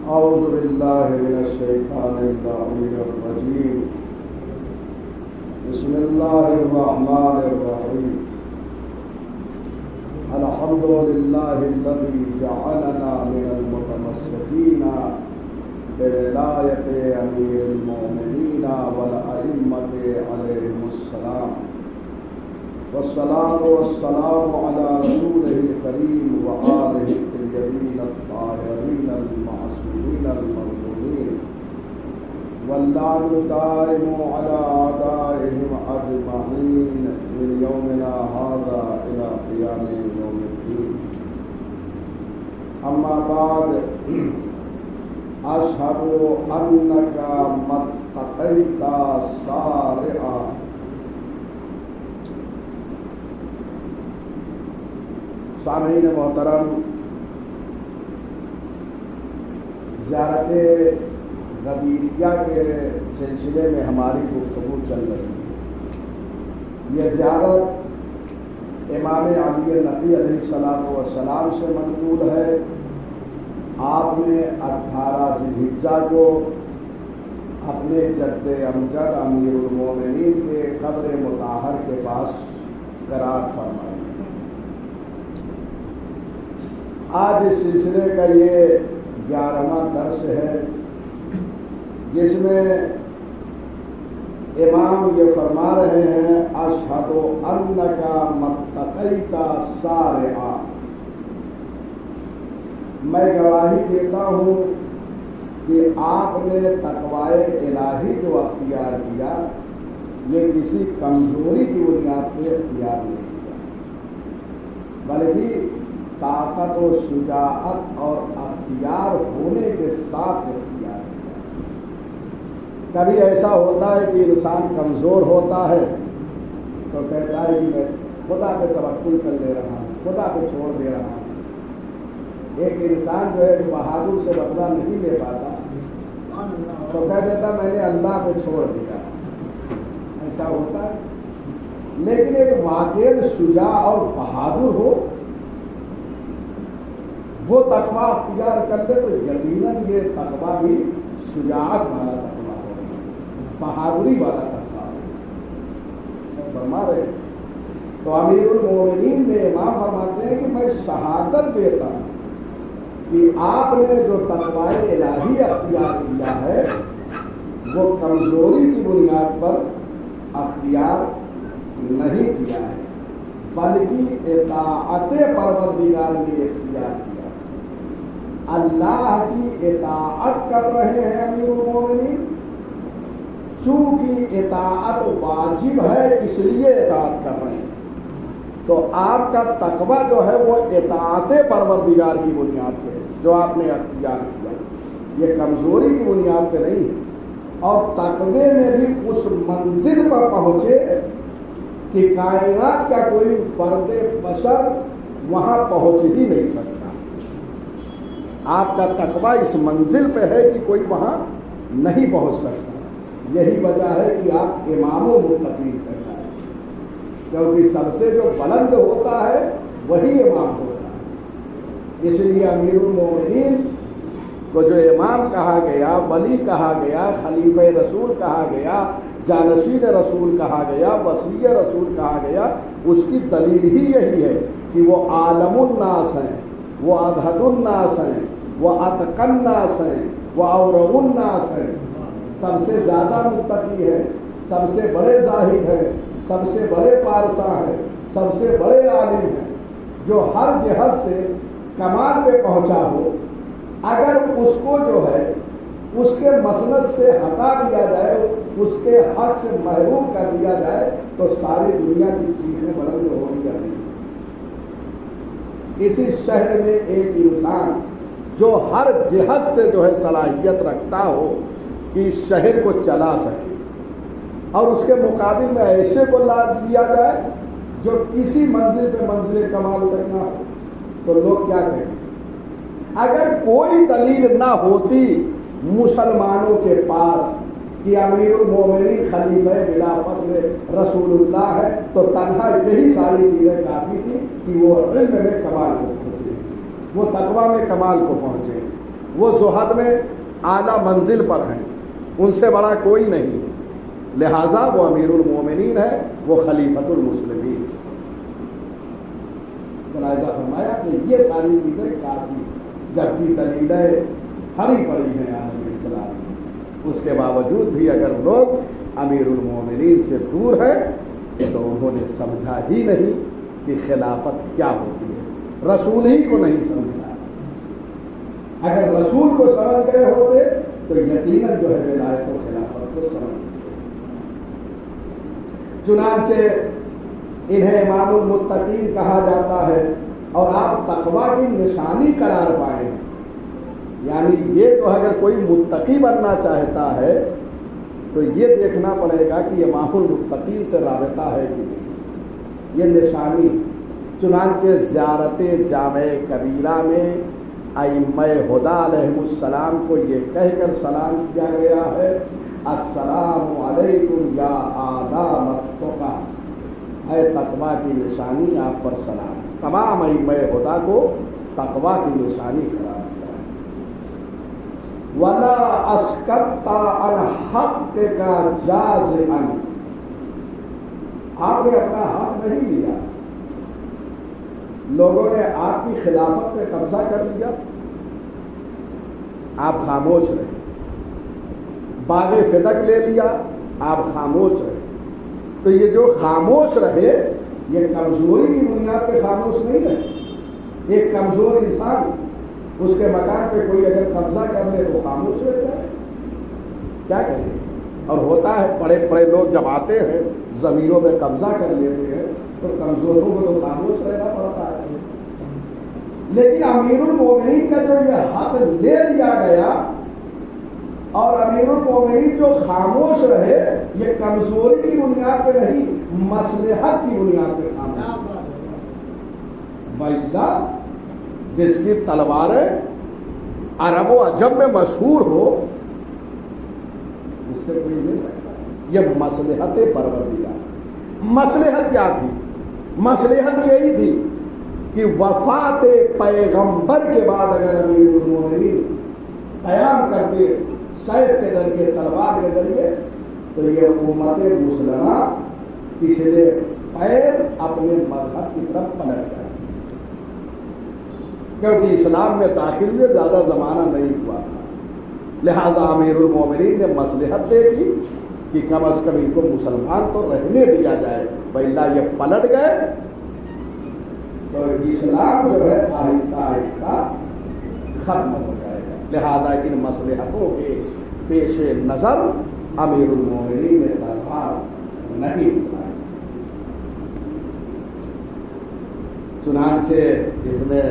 أعوذ بالله من الشيطان اللعين الرجيم. بسم الله الرحمن الرحيم. الحمد لله الذي جعلنا من المتمسكين بولاية أمير المؤمنين والأئمة عليهم السلام، والصلاة والسلام على رسوله الكريم وآله الطيبين الطاهرين المعصومين المظلومين، واللعن الدائم على أعدائهم أجمعين من يومنا هذا إلى قيام يوم الدين. أما بعد، أشهد أنك ما اتقيت سارعا. سامعین محترم، زیارت غدیریہ کے سلسلے میں ہماری گفتگو چل رہی ہے. یہ زیارت امام علی نقی علیہ السلام سے منقول ہے. آپ نے 18 ذی الحجہ کو اپنے جد امجد امیر المومنین کے قبر مطہر کے پاس قرات فرمائی. آج اس سلسلے کا یہ 11واں درس ہے، جس میں امام یہ فرما رہے ہیں اشہد انک متقیت سارعا. میں گواہی دیتا ہوں کہ آپ نے تقوی الہی جو اختیار کیا یہ کسی کمزوری کی بنیاد پہ اختیار نہیں کیا، بلکہ طاقت و شجاعت اور اختیار ہونے کے ساتھ اختیار کیا. کبھی ایسا ہوتا ہے کہ انسان کمزور ہوتا ہے تو کہتا ہے کہ میں خدا پہ توکل کر لے رہا ہوں، خدا پہ چھوڑ دے رہا ہوں. ایک انسان جو ہے جو بہادر سے بدلہ نہیں لے پاتا تو کہہ دیتا میں نے اللہ پہ چھوڑ دیا. ایسا ہوتا ہے. لیکن ایک واقعی شجاع اور بہادر ہو، وہ تقوی اختیار کر لے تو یقیناً یہ تقوی بھی شجاعت والا تقوی ہوگا، بہادری والا تقوی ہوگا. فرما رہے تو امیر المومنین نے امام فرماتے ہیں کہ میں شہادت دیتا ہوں کہ آپ نے جو تقوی الہی اختیار کیا ہے وہ کمزوری کی بنیاد پر اختیار نہیں کیا ہے، بلکہ اطاعت پروردگار نے اختیار کیا. اللہ کی اطاعت کر رہے ہیں امیر المومنین. چونکہ اطاعت واجب ہے اس لیے اطاعت کر رہے ہیں، تو آپ کا تقوی جو ہے وہ اطاعت پروردگار کی بنیاد پہ ہے جو آپ نے اختیار کیا. یہ کمزوری کی بنیاد پہ نہیں ہے. اور تقوی میں بھی اس منزل پر پہنچے کہ کائنات کا کوئی فرد بشر وہاں پہنچ ہی نہیں سکتا. آپ کا تقوی اس منزل پہ ہے کہ کوئی وہاں نہیں پہنچ سکتا. یہی وجہ ہے کہ آپ امام و متقی کہتا ہے، کیونکہ سب سے جو بلند ہوتا ہے وہی امام ہوتا ہے. اس لیے امیر المومنین کو جو امام کہا گیا، ولی کہا گیا، خلیفہ رسول کہا گیا، جانشین رسول کہا گیا، وصی رسول کہا گیا، اس کی دلیل ہی یہی ہے کہ وہ عالم الناس ہیں، وہ اذہد الناس ہیں، وہ اتقی الناس ہیں، وہ اورع الناس ہیں. سب سے زیادہ متقی ہے، سب سے بڑے زاہد ہیں، سب سے بڑے پارسا ہیں، سب سے بڑے عالم ہیں، جو ہر جہت سے کمال پہ پہنچا ہو. اگر اس کو جو ہے اس کے مسند سے ہٹا دیا جائے، اس کے حق سے محروم کر دیا جائے تو ساری دنیا کی چیزیں بلند ہو جائیں. کسی شہر میں ایک انسان جو ہر جہت سے جو ہے صلاحیت رکھتا ہو کہ اس شہر کو چلا سکے، اور اس کے مقابل میں ایسے کو لا دیا جائے جو کسی منزل پہ منزل کمال تک نہ ہو، تو لوگ کیا کہیں؟ اگر کوئی دلیل نہ ہوتی مسلمانوں کے پاس کہ امیر المومنین خلیفہ بلا فضل رسول اللہ ہے، تو تنہا یہی ساری چیزیں کافی تھی کہ وہ علم میں کمال کو پہنچے، وہ تقوی میں کمال کو پہنچے. وہ زہد میں اعلیٰ منزل پر ہیں، ان سے بڑا کوئی نہیں، لہٰذا وہ امیر المومنین ہے، وہ خلیفۃ المسلمین۔ ملاحظہ فرمایا کہ یہ ساری چیزیں کافی، جبکہ دلیلیں ہری پڑی ہیں عالم اسلام میں، اس کے باوجود بھی اگر لوگ امیر المومنین سے دور ہیں تو انہوں نے سمجھا ہی نہیں کہ خلافت کیا ہوتی ہے، رسول ہی کو نہیں سمجھا۔ اگر رسول کو سمجھ گئے ہوتے تو یقیناً جو ہے ولایت و خلافت کو سمجھ گئے۔ چنانچہ انہیں امام المتقین کہا جاتا ہے، اور آپ تقویٰ کی نشانی قرار پائے ہیں، یعنی یہ تو اگر کوئی متقی بننا چاہتا ہے تو یہ دیکھنا پڑے گا کہ امام المتقین سے رابطہ ہے کہ نہیں، یہ نشانی۔ چنانچہ زیارت جامع کبیرہ میں ائمہ ہدیٰ علیہم السلام کو یہ کہہ کر سلام کیا گیا ہے، السلام علیکم یا آدم التقیٰ، اے تقویٰ کی نشانی آپ پر سلام۔ تمام ائمہ ہدیٰ کو تقویٰ کی نشانی قرار دیا ہے۔ وَلَا أَسْكَتَّ عَنْ حَقِّكَ جَازِعًا، آپ نے اپنا حق نہیں لیا، لوگوں نے آپ کی خلافت پہ قبضہ کر لیا، آپ خاموش رہے، باغ فدق لے لیا، آپ خاموش رہے۔ تو یہ جو خاموش رہے یہ کمزوری کی بنیاد پہ خاموش نہیں رہے۔ ایک کمزور انسان اس کے مکان پہ کوئی اگر قبضہ کر لے تو خاموش رہ جائے، کیا کرے؟ اور ہوتا ہے بڑے بڑے لوگ جب آتے ہیں زمینوں پہ قبضہ کر لیتے ہیں تو کمزوروں کو تو خاموش رہنا پڑتا ہے۔ لیکن امیر المومنین کا جو یہ حق لے لیا گیا اور امیر المومنین جو خاموش رہے، یہ کمزوری کی بنیاد پہ نہیں، مصلحت کی بنیاد پہ خاموش۔ وَإِلَّا جس کی تلواریں عرب و عجم میں مشہور ہو اس سے کوئی لے سکتا ہے۔ یہ مصلحت پروردگار۔ مصلحت کیا تھی؟ مصلحت یہی تھی کہ وفات پیغمبر کے بعد اگر امیر المومنین قیام کرتے سیف کے ذریعے، تلوار کے ذریعے، تو یہ امت مسلمہ پچھلے پیر اپنے مذہب کی طرف پلٹ جائے، کیونکہ اسلام میں داخل ہوئے زیادہ زمانہ نہیں ہوا تھا۔ لہذا امیر المومنین نے مصلحت دیکھی کہ کم از کم ان کو مسلمان تو رہنے دیا جائے، وإلا یہ پلٹ گئے تو اسلام جو ہے آہستہ آہستہ ختم ہو جائے گا۔ لہذا ان مصلحتوں کے پیش نظر امیر المومنین نے تلوار نہیں اٹھائی۔ چنانچہ اس میں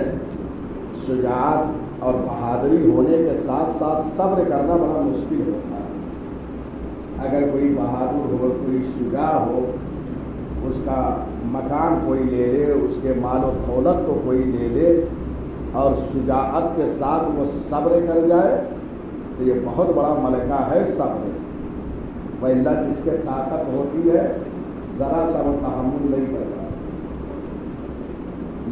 شجاعت اور بہادری ہونے کے ساتھ ساتھ صبر کرنا بڑا مشکل ہوتا ہے۔ اگر کوئی بہادر ہو، کوئی شجاع ہو، اس کا مکان کوئی لے لے، اس کے مال و دولت کو کوئی لے لے اور شجاعت کے ساتھ وہ صبر کر جائے تو یہ بہت بڑا ملکہ ہے صبر۔ وإلا جس کے طاقت ہوتی ہے ذرا سا وہ تحمل نہیں کرتا۔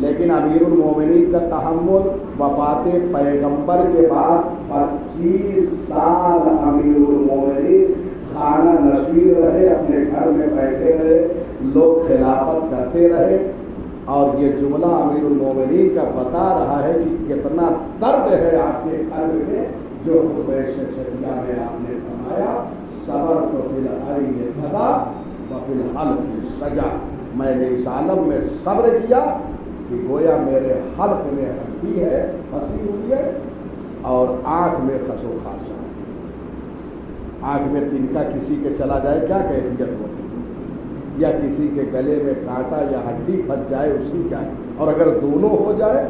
لیکن امیر المومنین کا تحمل وفات پیغمبر کے بعد 25 سال امیر المومنین خانہ نشین رہے، اپنے گھر میں بیٹھے رہے، لوگ خلافت کرتے رہے، اور یہ جملہ امیر المومنین کا بتا رہا ہے کہ کتنا درد ہے آپ کے قلب میں، جو خطبہ شریعہ میں آپ نے فرمایا، صبر تو فی الحال خدا وفی الحلق سجا، میں نے اس عالم میں صبر کیا کہ گویا میرے حلق میں ہڈی ہے، پھنسی ہوئی ہے، اور آنکھ میں خس و خاشا ہے۔ آنکھ میں تنکا کسی کے چلا جائے کیا کیفیت ہوتی ہے، یا کسی کے گلے میں کانٹا یا ہڈی پھنس جائے اس کی کیا، اور اگر دونوں ہو جائے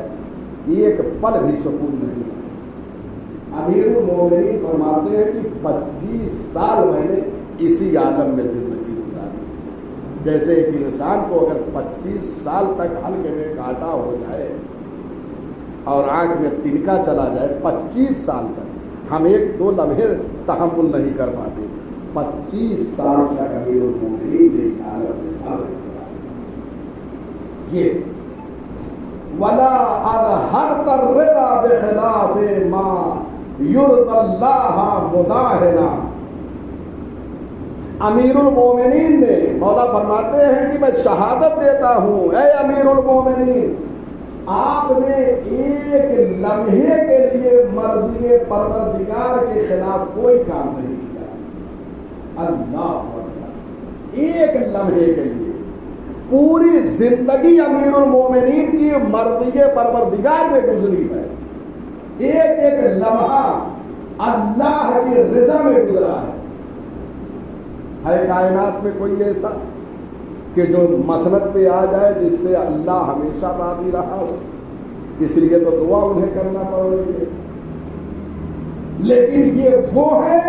ایک پل بھی سکون نہیں۔ امیر المومنین فرماتے ہیں کہ 25 سال میں نے اسی عالم میں زندگی گزاری۔ جیسے ایک انسان کو اگر 25 سال تک حلقے میں کانٹا ہو جائے اور آنکھ میں تنکا چلا جائے، 25 سال تک ہم ایک دو لمحے تحمل نہیں کر پاتے، 25 سال تک امیر المومنین نے اس عالم میں صبر کیا۔ یہ وَلَا أَظْهَرْتَ الرِّضَا بِخِلَافِ مَا یرضی اللہ مداہنا. امیر المومنین نے مولا فرماتے ہیں کہ میں شہادت دیتا ہوں اے امیر المومنین، آپ نے ایک لمحے کے لیے مرضی پروردگار کے خلاف کوئی کام نہیں کیا. اللہ اکبر. ایک لمحے کے لیے پوری زندگی امیر المومنین کی مرضی پروردگار میں گزری ہے. ایک ایک لمحہ اللہ کی رضا میں گزرا ہے. کائنات میں کوئی ایسا کہ جو مسند پہ آ جائے جس سے اللہ ہمیشہ راضی رہا ہو؟ اس لیے تو دعا انہیں کرنا پڑے گی. لیکن یہ وہ ہے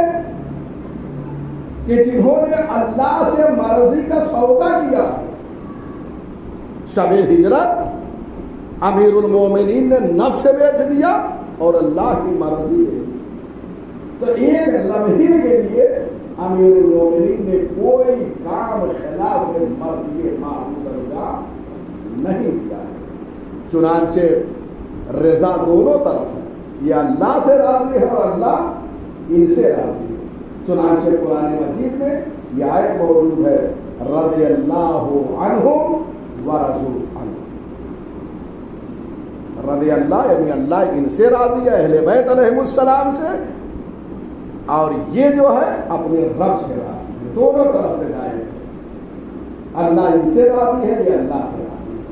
کہ جنہوں نے اللہ سے مرضی کا سودا کیا. شب ہجرت امیر المومنین نے نفس سے بیچ دیا اور اللہ کی مرضی ہے. تو ایک لمحے کے لیے امیر المومنین نے کوئی کام خلاف مرضی معبود کا نہیں کیا ہے. چنانچہ رضا دونوں طرف ہے، یہ اللہ سے راضی ہے اور اللہ ان سے راضی ہے. چنانچہ قرآن مجید میں یہ آیت موجود ہے رضی اللہ عنہم ورضوا عنہ. رضی اللہ یعنی اللہ ان سے راضی ہے، اہل بیت علیہ السلام سے، اور یہ جو ہے اپنے رب سے راضی ہے. دونوں طرف سے جائے، اللہ ان سے راضی ہے، یہ اللہ سے راضی ہے.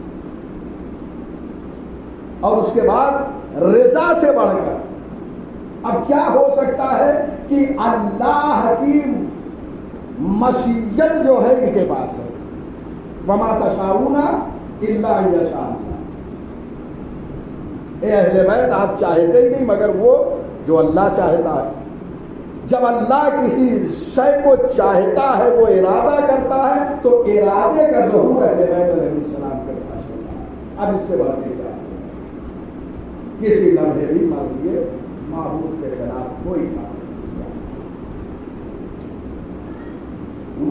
اور اس کے بعد رضا سے بڑھ کر اب کیا ہو سکتا ہے کہ اللہ کی مشیت جو ہے ان کے پاس ہے. وما تشاؤون الا ان یشاء اللہ. اے اہل بیت آپ چاہتے ہی نہیں مگر وہ جو اللہ چاہتا ہے. جب اللہ کسی شے کو چاہتا ہے وہ ارادہ کرتا ہے تو ارادے کا ظہور اہل بیت علیہ السلام کے پاس ہوتا ہے. اب اس سے بڑھ کے کیا کسی لمحے بھی مرضی معبود کے خلاف کوئی کام نہیں.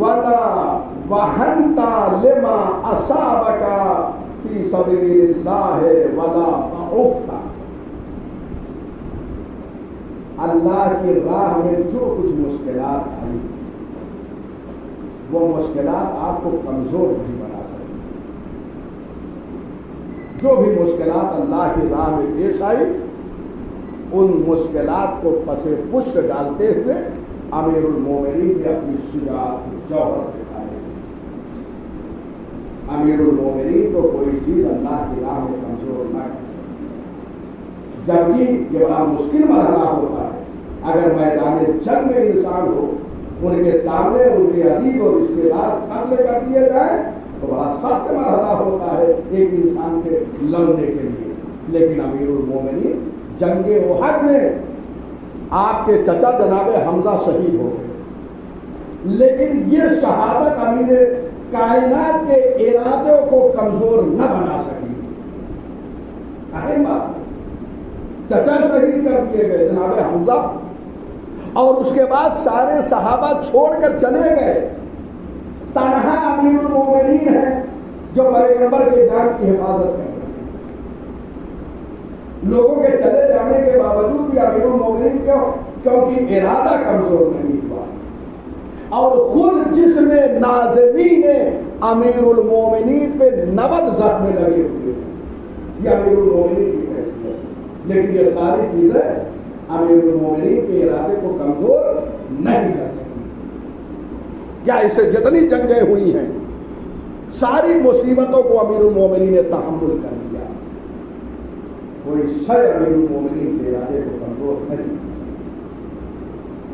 وَلَا وَهَنْتَ لِمَا أَصَابَكَ فِي سَبِيلِ اللَّهِ وَلَا ضَعُفْتَ. اللہ کی راہ میں جو کچھ مشکلات آئی وہ مشکلات آپ کو کمزور نہیں بنا سکتی. جو بھی مشکلات اللہ کی راہ میں پیش آئی ان مشکلات کو پسے پشت ڈالتے ہوئے امیر المومنین نے اپنی شجاعت کی جوہر دکھائے. امیر المومنین کو کوئی چیز اللہ کی راہ میں کمزور نہ کر سکتی. جبکہ یہ بڑا مشکل مرحلہ ہوتا ہے. اگر میدان جنگ میں انسان ہو، ان کے سامنے ان کے عزیز اور رشتے دار قتل کر دیے جائیں تو بڑا سخت مرحلہ ہوتا ہے ایک انسان کے لڑنے کے لیے. لیکن امیر المومنین جنگ احد میں آپ کے چچا جناب حمزہ شہید ہو گئے، لیکن یہ شہادت امیر کائنات کے ارادوں کو کمزور نہ بنا سکی. اہم بات، چچا شہید کر دیے گئے جناب حمزہ، اور اس کے بعد سارے صحابہ چھوڑ کر چلے گئے. تنہا امیر المومنین ہیں جو پیغمبر کے جان کی حفاظت کر رہے ہیں. لوگوں کے چلے جانے کے باوجود بھی امیر المومنین کیونکہ ارادہ کمزور نہیں ہوا، اور خود جسم نازنین امیر المومنین پہ 90 زخم لگے ہوئے. یہ امیر المومنین کی کہتی ہے. لیکن یہ ساری چیزیں امیر المومنین کے ارادے کو کمزور نہیں کر سکتی. کیا اسے جتنی جنگیں ہوئی ہیں ساری مصیبتوں کو امیر المومنین نے تحمل کر لیا. کوئی شے امیر المومنین کے ارادے کو کمزور نہیں کر سکتی.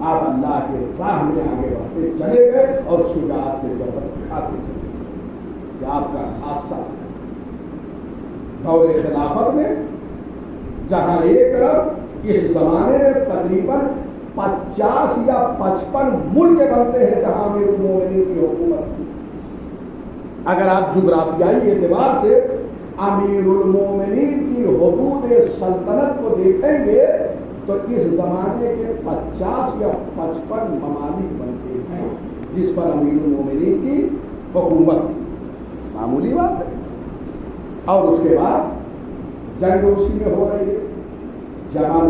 آپ اللہ کے راہ میں آگے بڑھتے چلے گئے اور شجاعت کے جوہر دکھاتے چلے گئے. یہ آپ کا خاصہ دور خلافت میں، جہاں ایک طرف اس زمانے میں تقریباً 50 یا 55 ملک بنتے ہیں جہاں امیر المومنین کی حکومت تھی. اگر آپ جغرافیائی اعتبار سے امیر المومنین کی حدود سلطنت کو دیکھیں گے تو اس زمانے کے 50 یا 55 ممالک بنتے ہیں جس پر امیر المومنین کی حکومت تھی. معمولی بات ہے. اور اس کے بعد جنگ اسی میں ہو رہی ہے. جمال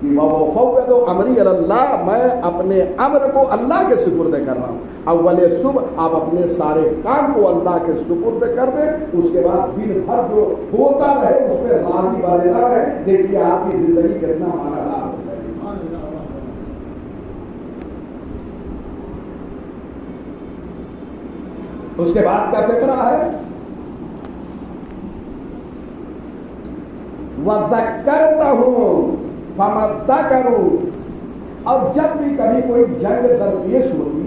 کہ وَفَوَّضُ أَمْرِي إِلَى اللَّهِ، میں اپنے امر کو اللہ کے سپرد کر رہا ہوں. اول صبح آپ اپنے سارے کام کو اللہ کے سپرد کر دیں، اس کے بعد دن بھر جو ہوتا رہے اس پہ راضی بندہ رہے. دیکھیے آپ کی زندگی کتنا معنی دار ہو جائے گی. اس کے بعد کا فکرہ ہے وَذَكَّرْتَهُمْ فَمَذَّكَرُوا، اور جب بھی کبھی کوئی جنگ درپیش ہوتی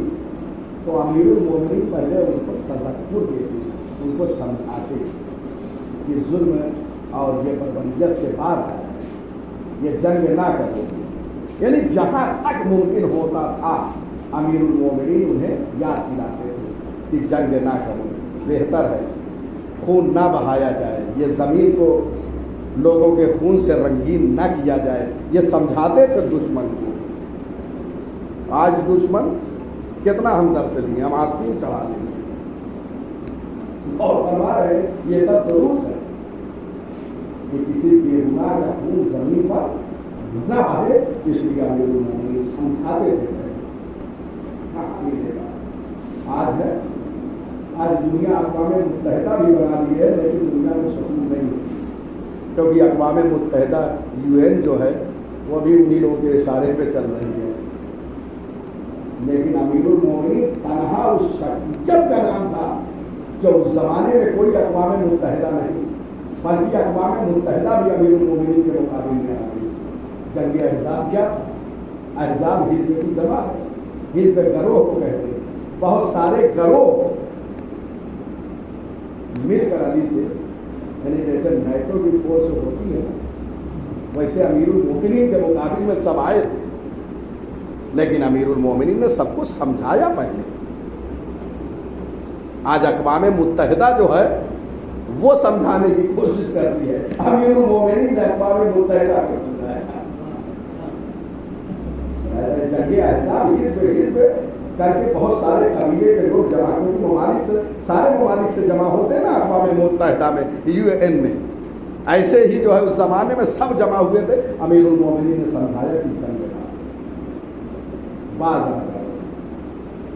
تو امیر المومنین پہلے ان کو تذکر دیتے، ان کو سمجھاتے کہ ظلم اور یہ بربریت سے باہر ہے، یہ جنگ نہ کرو. یعنی جہاں تک ممکن ہوتا تھا امیر المومنین انہیں یاد دلاتے تھے کہ جنگ نہ کرو، بہتر ہے خون نہ بہایا جائے، یہ زمین کو لوگوں کے خون سے رنگین نہ کیا جائے. یہ سمجھاتے تھے دشمن کو. آج دشمن کتنا ہم در سے لیے، ہم آستین چڑھا لیں گے اور فرما رہے یہ سب دروس ہے کہ کسی بے گناہ کا خون زمین پر نہ بہے. اس لیے امیر المومنین سمجھاتے تھے. آج ہے، آج دنیا اقوام متحدہ بھی بنا لی ہے لیکن دنیا میں سکون نہیں ہے، کیونکہ اقوام متحدہ UN جو ہے وہ بھی انہی لوگوں کے اشارے پہ چل رہی ہے. لیکن امیر المومنین تنہا اس شخصیت کا نام تھا جو اس زمانے میں کوئی اقوام متحدہ نہیں، بلکہ اقوام متحدہ بھی امیر المومنین کے مقابلے میں آ گئی. جنگ احزاب کیا تھا؟ احزاب حزب کی جمع ہے، حزب گروہ کو کہتے ہیں. بہت سارے گروہ مل کر علی سے، یعنی جیسے نیٹو کی فورس ہوتی ہے ویسے امیر المومنین کے مقابل میں سب آئے تھے. لیکن امیر المومنین نے سب کو سمجھایا پہلے. آج اقوام متحدہ جو ہے وہ سمجھانے کی کوشش کرتی ہے، امیر المومنین نے اقوام متحدہ کو سمجھایا. جنگ احزاب حزب کر کے بہت سارے قبیلے کے لوگ جمع، کیونکہ ممالک سے، سارے ممالک سے جمع ہوتے ہیں نا اقوام متحدہ میں، UN میں. ایسے ہی جو ہے اس زمانے میں سب جمع ہوئے تھے. امیر المومنین نے سمجھایا کہ جنگ بعض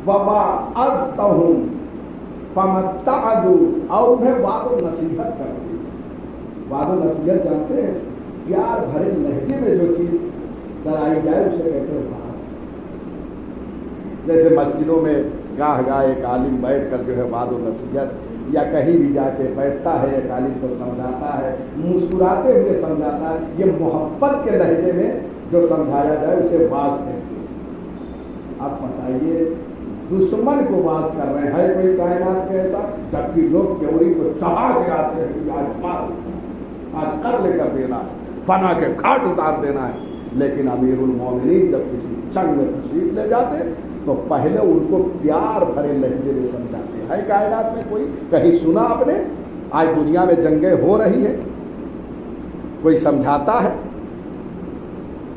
وَوَعَظْتَهُمْ فَمَتَّعَدُوا، اور انہیں وعد و نصیحت کرتے. وعد و نصیحت جانتے ہیں، پیار بھرے لہجے میں جو چیز کرائی جائے اسے کہتے ہیں وعد. جیسے مسجدوں میں گاہ گاہ ایک عالم بیٹھ کر جو ہے وعد و نصیحت، یا کہیں بھی جا کے بیٹھتا ہے ایک عالم کو سمجھاتا ہے، مسکراتے ہوئے سمجھاتا ہے. یہ محبت کے لہجے میں جو سمجھایا جائے اسے واعظ کہتے ہیں. آپ بتائیے دشمن کو واعظ کر رہے ہیں کوئی کائنات میں ایسا، جبکہ لوگ تیوری کو چڑھا کے آتے ہیں کہ آج مار، آج قتل کر دینا ہے، فنا کے گھاٹ اتار دینا ہے. لیکن امیر المومنین جب کسی جنگ میں تشریف لے جاتے تو پہلے ان کو پیار بھرے لہجے میں سمجھاتے. ہے کائنات میں کوئی کہیں سنا آپ نے؟ آج دنیا میں جنگیں ہو رہی ہیں، کوئی سمجھاتا ہے،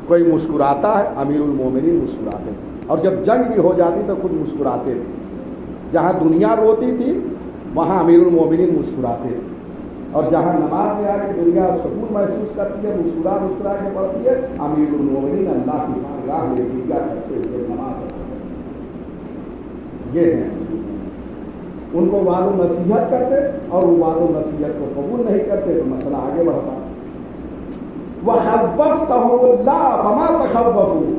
کوئی مسکراتا ہے؟ امیر المومنین مسکراتے ہیں. اور جب جنگ بھی ہو جاتی تو خود مسکراتے تھے. جہاں دنیا روتی تھی وہاں امیر المومنین مسکراتے تھے. اور جہاں نماز میں آ کے دنیا سکون محسوس کرتی ہے، مسکرا کے پڑھتی ہے، امیر المومنین اللہ کی بارگاہ میں گریا کرتے ہوئے نماز پڑھتے. یہ ہے ان کو وعد و نصیحت کرتے، اور وہ وعد و نصیحت کو قبول نہیں کرتے تو مسئلہ آگے بڑھتا. وَخَوَّفْتَهُمُ اللَّهَ فَمَا تَخَوَّفُوا،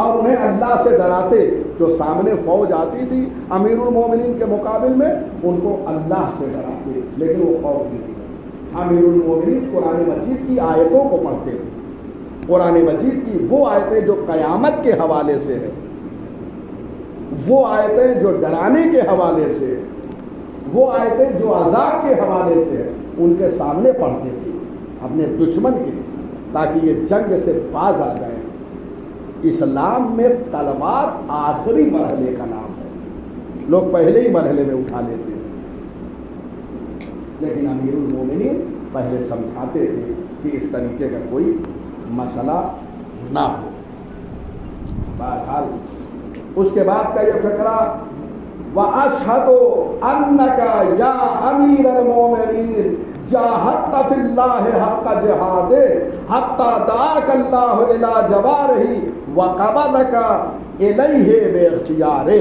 اور انہیں اللہ سے ڈراتے. جو سامنے فوج آتی تھی امیر المومنین کے مقابل میں ان کو اللہ سے ڈراتے، لیکن وہ خوف نہیں تھی. امیر المومنین قرآن مجید کی آیتوں کو پڑھتے تھے. قرآن مجید کی وہ آیتیں جو قیامت کے حوالے سے ہے، وہ آیتیں جو ڈرانے کے حوالے سے، وہ آیتیں جو عذاب کے حوالے سے ہے، ان کے سامنے پڑھتے تھے اپنے دشمن کے، تاکہ یہ جنگ سے باز آ جائیں. اسلام میں تلوار آخری مرحلے کا نام ہے، لوگ پہلے ہی مرحلے میں اٹھا لیتے ہیں. لیکن امیر المومنین پہلے سمجھاتے تھے کہ اس طریقے کا کوئی مسئلہ نہ ہو. بہرحال اس کے بعد کا یہ فقرہ وَأَشْهَدُ أَنَّكَ يَا أَمِيرَ الْمُؤْمِنِينَ جَاهَدتَ فِي اللَّهِ حَقَّ جِهَادِهِ، حتی دعاک اللہ الی جوارہ وقبضک الیہ باختیارہ۔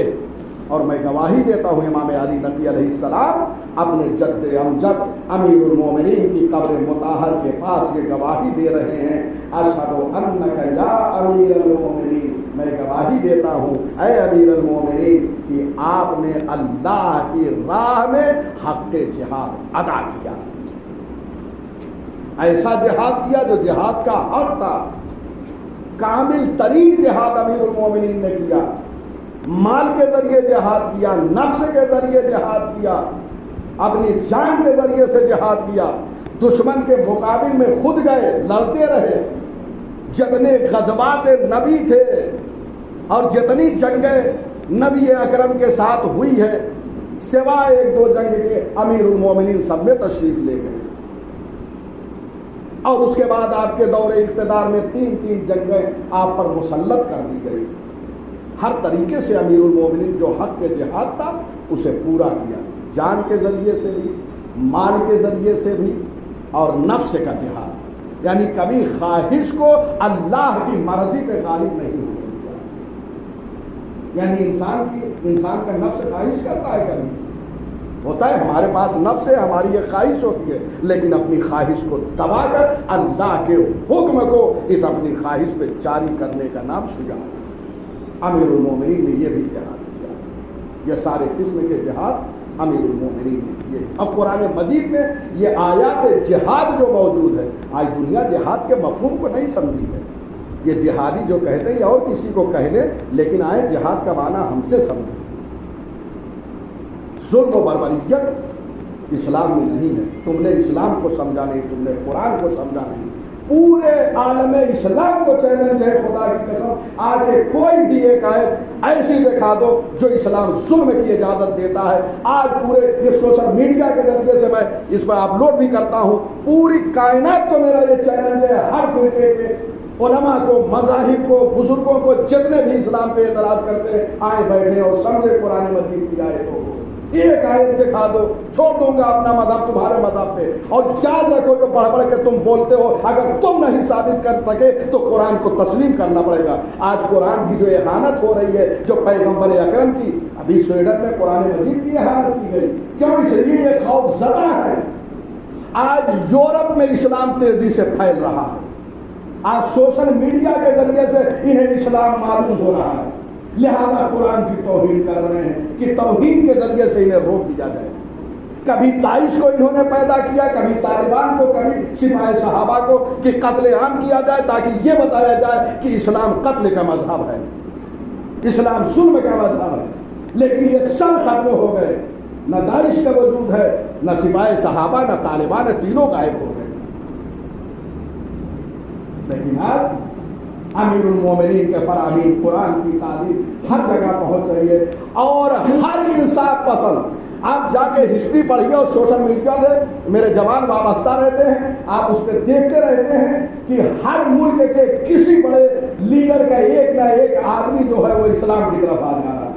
اور میں گواہی دیتا ہوں امام علی نقی علیہ السلام اپنے جد امجد امیر المومنین کی قبر مطہر کے پاس یہ گواہی دے رہے ہیں، اشہد انک یا امیر المومنین، میں گواہی دیتا ہوں اے امیر المومنین کہ آپ نے اللہ کی راہ میں حق جہاد ادا کیا، ایسا جہاد کیا جو جہاد کا حق تھا، کامل ترین جہاد امیر المومنین نے کیا، مال کے ذریعے جہاد کیا، نفس کے ذریعے جہاد کیا، اپنی جان کے ذریعے سے جہاد کیا، دشمن کے مقابل میں خود گئے، لڑتے رہے، جتنے غزوات نبی تھے اور جتنی جنگیں نبی اکرم کے ساتھ ہوئی ہے سوائے ایک دو جنگ کے، امیر المومنین سب میں تشریف لے گئے، اور اس کے بعد آپ کے دور اقتدار میں 3 جنگیں آپ پر مسلط کر دی گئی۔ ہر طریقے سے امیر المومنین جو حق کے جہاد تھا اسے پورا کیا، جان کے ذریعے سے بھی، مال کے ذریعے سے بھی، اور نفس کا جہاد، یعنی کبھی خواہش کو اللہ کی مرضی پہ غالب نہیں ہونے دیا۔ یعنی انسان کا نفس خواہش کرتا ہے، کبھی ہوتا ہے ہمارے پاس نفس ہے، ہماری یہ خواہش ہوتی ہے، لیکن اپنی خواہش کو دبا کر اللہ کے حکم کو اس اپنی خواہش پہ جاری کرنے کا نام شجاعت۔ امیر المومنین نے یہ بھی جہاد کیا، یہ سارے قسم کے جہاد امیر المومنین نے کیے۔ اب قرآن مجید میں یہ آیات جہاد جو موجود ہے، آج دنیا جہاد کے مفہوم کو نہیں سمجھی ہے، یہ جہادی جو کہتے ہیں اور کسی کو کہہ لے، لیکن آئے جہاد کا معنی ہم سے سمجھیں۔ ظلم و بربریت اسلام میں نہیں ہے، تم نے اسلام کو سمجھا نہیں، تم نے قرآن کو سمجھا نہیں۔ پورے عالم اسلام کو چیلنج ہے، خدا کی قسم آج کوئی بھی ایک آیت ایسی دکھا دو جو اسلام ظلم کی اجازت دیتا ہے۔ آج پورے یہ سوشل میڈیا کے ذریعے سے میں اس پر اپلوڈ بھی کرتا ہوں، پوری کائنات کو میرا یہ چیلنج ہے، ہر فرقے کے علماء کو، مذاہب کو، بزرگوں کو، جتنے بھی اسلام پہ اعتراض کرتے ہیں آئے بیٹھے اور سمجھے قرآن مجید کی آیتوں کو، ایک آیت دکھا دو، چھوڑ دوں گا اپنا مذہب تمہارے مذہب پہ۔ اور یاد رکھو جو بڑھ بڑھ کے تم بولتے ہو، اگر تم نہیں ثابت کر سکے تو قرآن کو تسلیم کرنا پڑے گا۔ آج قرآن کی جو اہانت ہو رہی ہے، جو پیغمبر اکرم کی، ابھی سویڈن میں قرآن مجید کی اہانت کی گئی، کیوں؟ اس لیے یہ خوف زدہ ہے۔ آج یورپ میں اسلام تیزی سے پھیل رہا ہے، آج سوشل میڈیا کے ذریعے سے انہیں اسلام معلوم ہو رہا ہے، لہذا قرآن کی توہین کر رہے ہیں کہ توہین کے ذریعے سے انہیں روک دیا جائے۔ کبھی داعش کو انہوں نے پیدا کیا، کبھی طالبان کو، کبھی سپاہ صحابہ کو کہ قتل عام کیا جائے تاکہ یہ بتایا جائے کہ اسلام قتل کا مذہب ہے، اسلام ظلم کا مذہب ہے۔ لیکن یہ سب ختم ہو گئے، نہ داعش کا وجود ہے، نہ سپاہ صحابہ، نہ طالبان، تینوں غائب ہو گئے۔ لیکن آج امیر المومنین کے فرامین قرآن کی تعلیم ہر جگہ پہنچ رہی ہے، اور ہر انصاف پسند، آپ جا کے ہسٹری پڑھیے اور سوشل میڈیا سے میرے جوان وابستہ رہتے ہیں، آپ اس پہ دیکھتے رہتے ہیں کہ ہر ملک کے کسی بڑے لیڈر کا ایک نہ ایک آدمی جو ہے وہ اسلام کی طرف آ جا رہا ہے،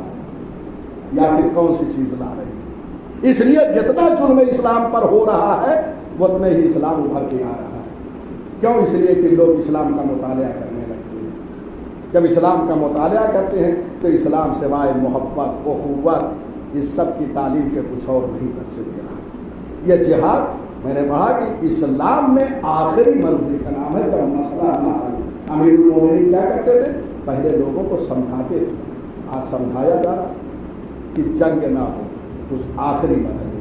یا پھر کون سی چیز لا رہے ہیں۔ اس لیے جتنا ظلم اسلام پر ہو رہا ہے اتنا ہی اسلام ابھر کے آ رہا ہے۔ کیوں؟ اس لیے کہ لوگ اسلام کا مطالعہ کرنے لگتے ہیں۔ جب اسلام کا مطالعہ کرتے ہیں تو اسلام سوائے محبت، اخوت، اس سب کی تعلیم کے کچھ اور نہیں کر سکتے۔ یہ جہاد میں نے پڑھا کہ اسلام میں آخری منزل کا نام ہے۔ جب مسئلہ نہ حل، امیر المومنین کیا کرتے تھے؟ پہلے لوگوں کو سمجھاتے تھے، آج سمجھایا جا رہا کہ جنگ نہ ہو، اس آخری مرحلے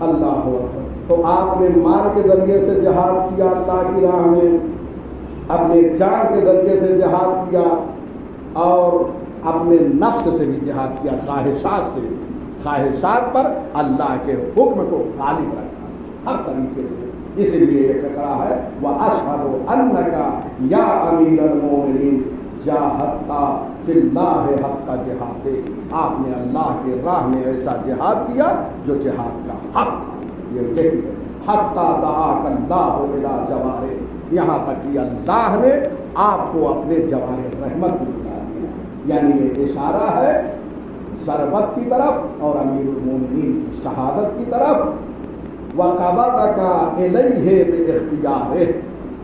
اللہ اکبر۔ تو آپ نے مال کے ذریعے سے جہاد کیا اللہ کی راہ میں، اپنے جان کے ذریعے سے جہاد کیا، اور اپنے نفس سے بھی جہاد کیا، خواہشات سے، خواہشات پر اللہ کے حکم کو غالب رکھا ہر طریقے سے۔ اس لیے یہ فقرہ ہے وَأَشْهَدُ أَنَّكَ يَا أَمِيرَ الْمُؤْمِنِينَ جَاهَدْتَ فِي اللَّهِ حَقَّ جِهَادِهِ، آپ نے اللہ کی راہ میں ایسا جہاد کیا جو جہاد کا حق تھا۔ یہ یہی ہے حَتَّى دَعَاكَ اللَّهُ إِلَى جَوَارِهِ، یہاں تک کہ اللہ نے آپ کو اپنے جوار رحمت میں بتا دیا۔ یعنی یہ اشارہ ہے ضربت کی طرف اور امیر المومنین کی شہادت کی طرف۔ وَقَبَضَكَ إِلَيْهِ بِاخْتِيَارِهِ،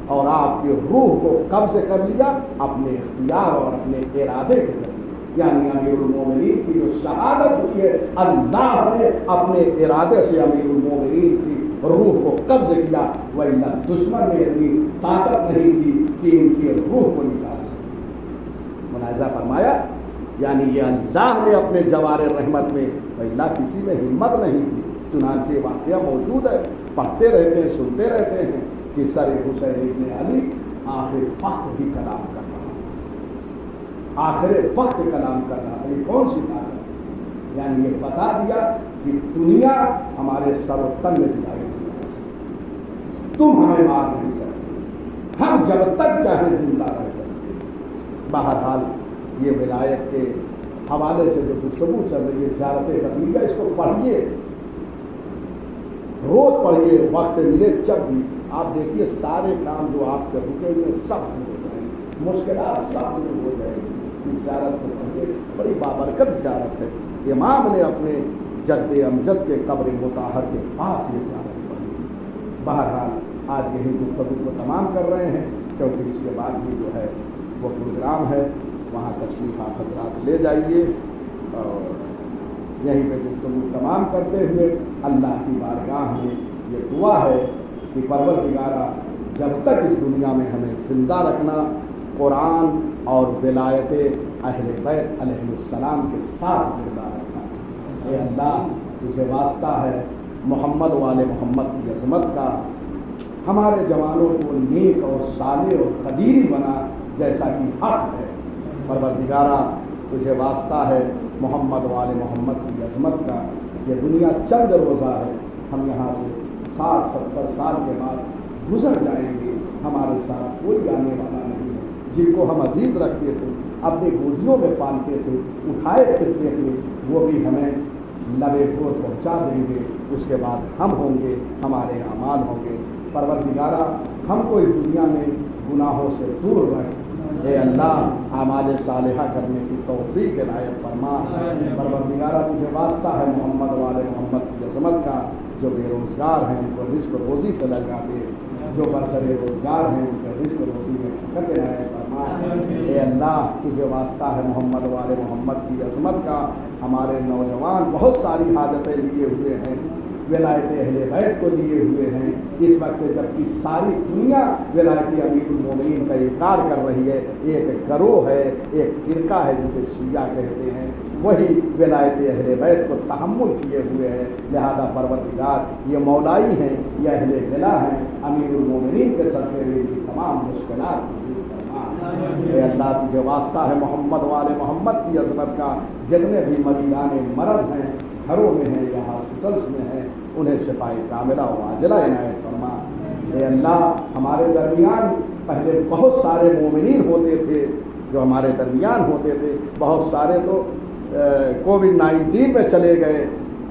اور آپ کی روح کو قبض کر لیا اپنے اختیار اور اپنے ارادے کے ذریعے. یعنی امیر المومنین کی جو شہادت ہوئی ہے، اللہ نے اپنے ارادے سے امیر المومنین کی روح کو قبض کیا، وَإِلَّا دشمن نے اتنی طاقت نہیں تھی کہ ان کی روح کو نکال سکے. ملاحظہ فرمایا، یعنی یہ اللہ نے اپنے جوار رحمت میں، وَإِلَّا کسی میں ہمت نہیں تھی. چنانچہ واقعہ موجود ہے، پڑھتے رہتے ہیں، سنتے رہتے ہیں کہ سر حسین ابن علی آخر وقت بھی کلام کر رہا، آخر وقت کلام کر رہا. یہ کون سی طاقت؟ یعنی یہ بتا دیا کہ دنیا ہمارے سر و تن میں جدائی نہیں کر سکتی، تم ہمیں مار نہیں سکتے، ہم جب تک چاہیں زندہ رہ سکتے. بہرحال یہ ولایت کے حوالے سے جو گفتگو چل رہی ہے، زیارت قدیمیہ، اس کو پڑھیے، روز پڑھیے، وقت ملے جب بھی. آپ دیکھیے سارے کام جو آپ کے رکے ہوئے سب دور ہو جائیں گے، مشکلات سب دور ہو جائیں گی. زیارت کو پڑھیے، بڑی بابرکت زیارت ہے. امام نے اپنے جد امجد کے قبر مطہر کے پاس یہ زیارت پڑھی. بہرحال آج یہی گفتگو کو تمام کر رہے ہیں، کیونکہ اس کے بعد بھی جو ہے وہ پروگرام ہے، وہاں تشریف آپ حضرات لے جائیے. اور یہیں پہ گفتگو تمام کرتے ہوئے اللہ کی بارگاہ میں یہ دعا ہے کہ پروردگارا جب تک اس دنیا میں ہمیں زندہ رکھنا، قرآن اور ولایت اہل بیت علیہ السلام کے ساتھ زندہ رکھنا. اے اللہ تجھے واسطہ ہے محمد والے محمد کی عظمت کا، ہمارے جوانوں کو نیک اور صالح اور قدیری بنا جیسا کہ حق ہے. پروردگارا تجھے واسطہ ہے محمد والے محمد کی عظمت کا. یہ دنیا چند روزہ ہے، ہم یہاں سے 60-70 سال کے بعد گزر جائیں گے. ہمارے ساتھ کوئی آنے والا نہیں ہے. جن کو ہم عزیز رکھتے تھے، اپنی گودیوں میں پالتے تھے، اٹھائے پھرتے تھے، وہ بھی ہمیں لبے گود پہنچا دیں گے. اس کے بعد ہم ہوں گے، ہمارے اعمال ہوں گے. پروردگارا ہم کو اس دنیا میں گناہوں سے دور رکھ. اے اللہ اعمال صالحہ کرنے کی توفیق عنایت فرما. پروردگارا تجھے واسطہ ہے محمد والے محمد کی عظمت کا، جو بے روزگار ہیں ان کو رزق روزی سے لگا دے، جو برسر روزگار ہیں ان کے رزق روزی میں برکت عنایت فرما. اے اللہ تجھے واسطہ ہے محمد والے محمد کی عظمت کا، ہمارے نوجوان بہت ساری حاجتیں لیے ہوئے ہیں، ولایت اہل بیت کو لیے ہوئے ہیں. اس وقت جبکہ ساری دنیا ولایت امیر المومنین کا انکار کر رہی ہے، ایک گروہ ہے، ایک فرقہ ہے جسے شیعہ کہتے ہیں، وہی ولایت اہل بیت کو تحمل کیے ہوئے ہیں. لہذا پروردگار یہ مولائی ہیں، یہ اہل ولا ہیں، امیر المومنین کے سر پہ ان کی تمام مشکلات کو دور فرما. اے اللہ تجھے واسطہ ہے محمد والے محمد کی عظمت کا، جتنے بھی مریضان مرض ہیں، گھروں میں ہیں یا ہاسپٹلس میں ہیں، انہیں شفاء کاملہ و عاجلہ عنایت فرما. اے اللہ ہمارے درمیان پہلے بہت سارے مومنین ہوتے تھے، جو ہمارے درمیان ہوتے تھے، بہت سارے تو کووڈ-19 میں چلے گئے،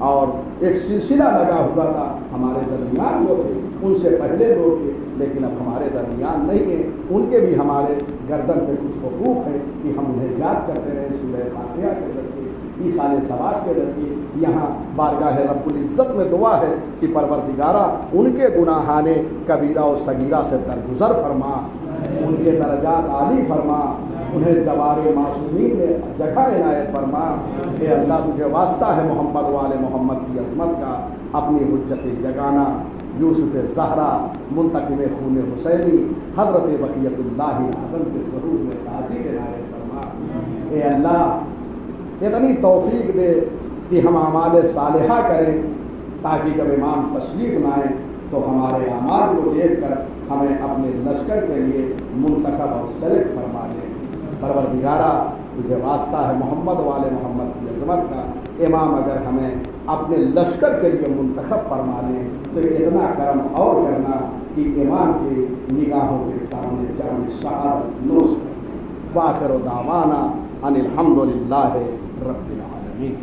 اور ایک سلسلہ لگا ہوا تھا ہمارے درمیان وہ تھے، ان سے پہلے لوگ تھے، لیکن اب ہمارے درمیان نہیں ہیں. ان کے بھی ہمارے گردن پہ کچھ حقوق ہیں کہ ہم انہیں یاد کرتے رہیں سورہ فاتحہ کے ذریعے، ایصال ثواب کے ذریعے. یہاں بارگاہ رب العزت میں دعا ہے کہ پروردگارا ان کے گناہان کبیرہ و صغیرہ سے درگزر فرما، ان کے درجات عالی فرما، انہیں جوار معصومین میں جگہ عنایت فرما. اے اللہ تجھے واسطہ ہے محمد والے محمد کی عظمت کا، اپنی حجت یگانہ یوسف زہرا منتقم خون حسینی حضرت بقیت اللہ اعظم کے ظہور میں تاجیل عنایت فرما. اے اللہ اتنی توفیق دے کہ ہم اعمال صالحہ کریں، تاکہ جب امام تشریف لائیں تو ہمارے اعمال کو دیکھ کر ہمیں اپنے لشکر کے لیے منتخب اور سلیکٹ فرما دیں. پروردگارا تجھے واسطہ ہے محمد والے محمد کی عظمت کا، امام اگر ہمیں اپنے لشکر کے لیے منتخب فرما لیں تو اتنا کرم اور کرنا کہ امام کی نگاہوں کے سامنے جان شہادت نوش. وآخر دعوانا ان الحمد للہ رب العالمین.